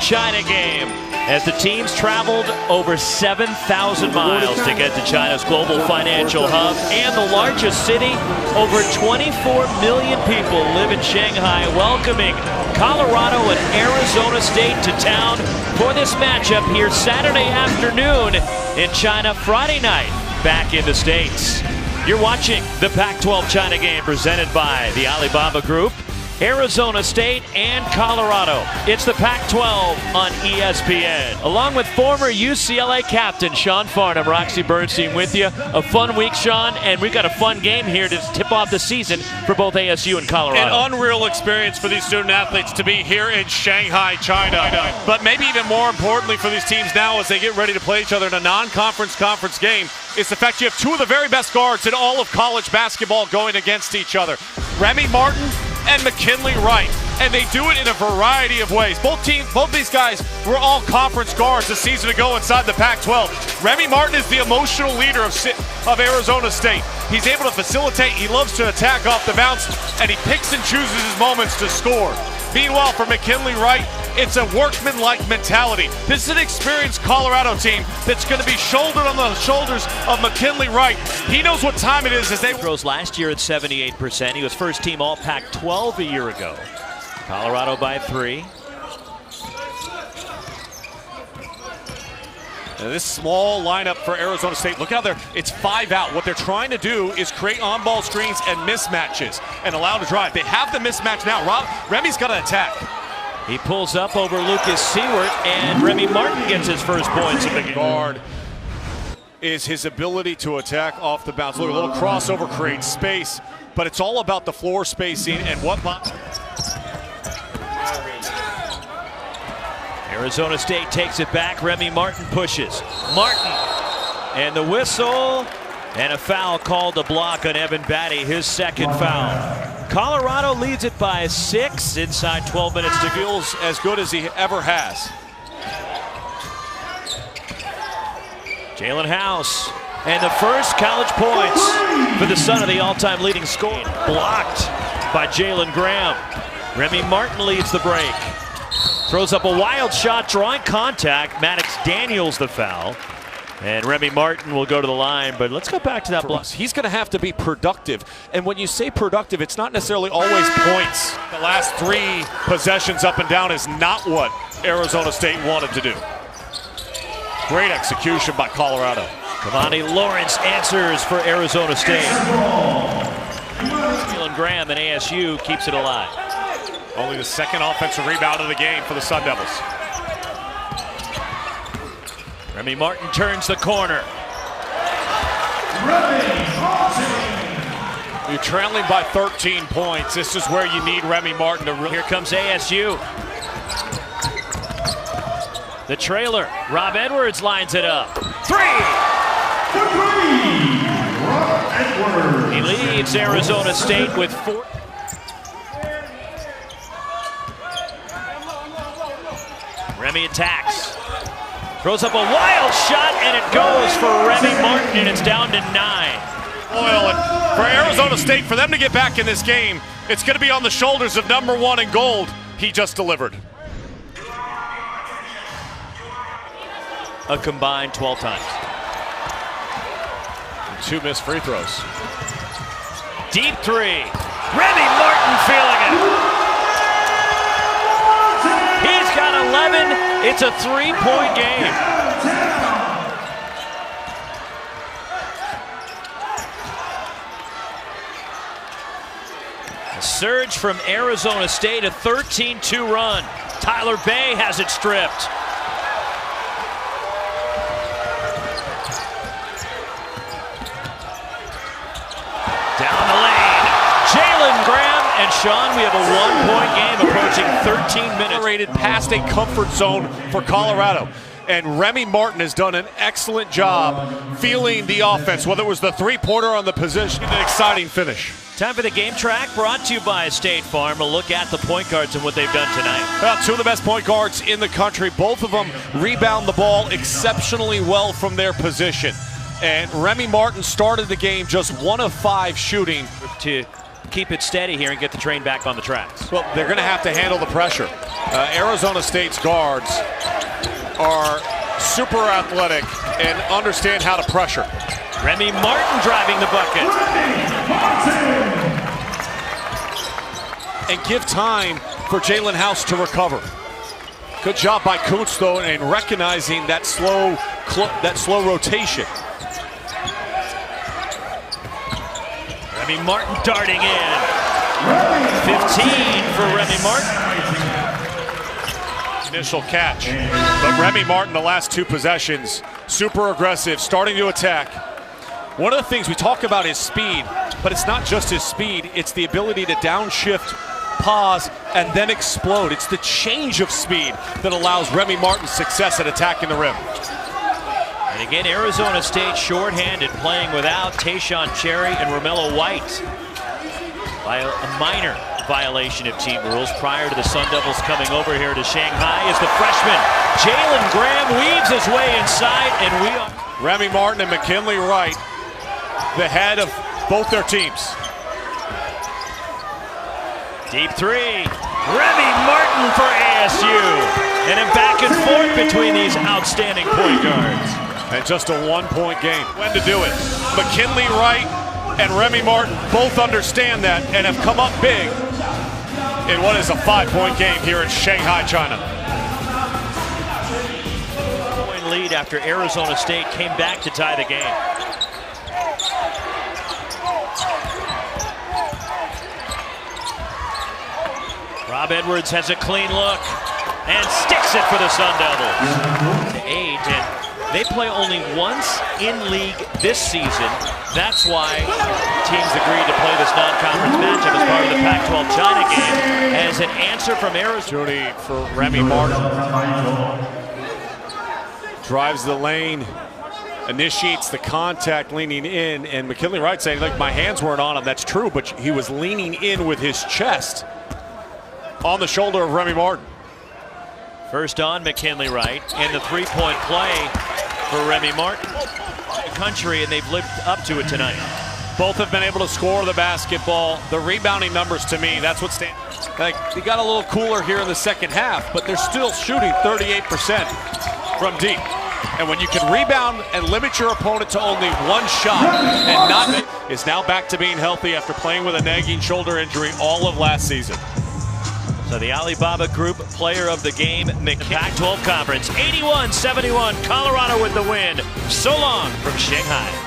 China game as the teams traveled over 7,000 miles to get to China's global financial hub and the largest city. Over 24 million people live in Shanghai, welcoming Colorado and Arizona State to town for this matchup here Saturday afternoon in China, Friday night back in the States. You're watching the Pac-12 China game presented by the Alibaba Group, Arizona State, and Colorado. It's the Pac-12 on ESPN. Along with former UCLA captain Sean Farnham, Roxy Bernstein with you. A fun week, Sean, and we've got a fun game here to tip off the season for both ASU and Colorado. An unreal experience for these student athletes to be here in Shanghai, China. But maybe even more importantly for these teams now as they get ready to play each other in a non-conference game is the fact you have two of the very best guards in all of college basketball going against each other. Remy Martin and McKinley Wright, and they do it in a variety of ways. Both these guys were all conference guards a season ago inside the Pac-12. Remy Martin is the emotional leader of Arizona State. He's able to facilitate, he loves to attack off the bounce, and he picks and chooses his moments to score. Meanwhile, for McKinley Wright, it's a workman-like mentality. This is an experienced Colorado team that's going to be shouldered on the shoulders of McKinley Wright. He knows what time it is as they throws last year at 78%. He was first team all Pac-12 a year ago. Colorado by 3. And this small lineup for Arizona State, look out there, it's 5 out. What they're trying to do is create on-ball screens and mismatches and allow to drive. They have the mismatch now. Remy's got to attack. He pulls up over Lucas Seward, and Remy Martin gets his first points of the game. Guard is his ability to attack off the bounce. Look, a little crossover creates space, but it's all about the floor spacing and what. Arizona State takes it back. Remy Martin pushes. Martin, and the whistle, and a foul called to block on Evan Batty, his second foul. Colorado leads it by 6 inside 12 minutes to go. Feels as good as he ever has. Jalen House, and the first college points for the son of the all-time leading scorer. Blocked by Jalen Graham. Remy Martin leads the break. Throws up a wild shot, drawing contact. Maddox Daniels the foul. And Remy Martin will go to the line, but let's go back to that block. He's going to have to be productive. And when you say productive, it's not necessarily always points. The last 3 possessions up and down is not what Arizona State wanted to do. Great execution by Colorado. Cavani Lawrence answers for Arizona State. Jalen Graham and ASU keeps it alive. Only the second offensive rebound of the game for the Sun Devils. Remy Martin turns the corner. You're trailing by 13 points. This is where you need Remy Martin to really. Here comes ASU. The trailer. Rob Edwards lines it up. 3! He leads Arizona State with 4. Remy attacks. Throws up a wild shot, and it goes for Remy Martin, and it's down to 9. And for Arizona State, for them to get back in this game, it's going to be on the shoulders of #1 in gold. He just delivered. A combined 12 times. 2 missed free throws. Deep 3. Remy Martin feeling it. He's got 11. It's a 3-point game. A surge from Arizona State, a 13-2 run. Tyler Bay has it stripped. Down the lane. Jalen Graham and Sean, we have a 1-point game approaching 13 minutes. Past a comfort zone for Colorado. And Remy Martin has done an excellent job feeling the offense, whether it was the 3-pointer on the position, an exciting finish. Time for the game track, brought to you by State Farm. A look at the point guards and what they've done tonight. Well, 2 of the best point guards in the country. Both of them rebound the ball exceptionally well from their position. And Remy Martin started the game just 1 of 5 shooting. To keep it steady here and get the train back on the tracks. Well, they're going to have to handle the pressure. Arizona State's guards are super athletic and understand how to pressure. Remy Martin driving the bucket. And give time for Jalen House to recover. Good job by Kuntz, though, in recognizing that slow rotation. Remy Martin darting in. 15 for Remy Martin. Initial catch. But Remy Martin, the last two possessions, super aggressive, starting to attack. One of the things we talk about is speed, but it's not just his speed, it's the ability to downshift, pause, and then explode. It's the change of speed that allows Remy Martin success at attacking the rim. And again, Arizona State shorthanded, playing without Tayshaun Cherry and Romello White by a minor violation of team rules prior to the Sun Devils coming over here to Shanghai as the freshman Jalen Graham weaves his way inside, and we are Remy Martin and McKinley Wright, the head of both their teams. Deep three, Remy Martin for ASU, and a back and forth between these outstanding point guards. And just a one-point game. When to do it. McKinley Wright and Remy Martin both understand that and have come up big in what is a 5-point game here in Shanghai, China. Point lead after Arizona State came back to tie the game. Rob Edwards has a clean look and sticks it for the Sun Devils. 8, and they play only once in league this season. That's why teams agreed to play this non-conference matchup as part of the Pac-12 China game as an answer from Arizona. For Remy Martin. Drives the lane, initiates the contact, leaning in, and McKinley Wright saying, look, my hands weren't on him. That's true, but he was leaning in with his chest on the shoulder of Remy Martin. First on McKinley Wright, and the three-point play for Remy Martin. The country, and they've lived up to it tonight. Both have been able to score the basketball. The rebounding numbers, to me, that's what stands. Like, they got a little cooler here in the second half, but they're still shooting 38% from deep. And when you can rebound and limit your opponent to only one shot and not is now back to being healthy after playing with a nagging shoulder injury all of last season. So the Alibaba Group player of the game, Pac-12 Conference, 81-71, Colorado with the win. So long from Shanghai.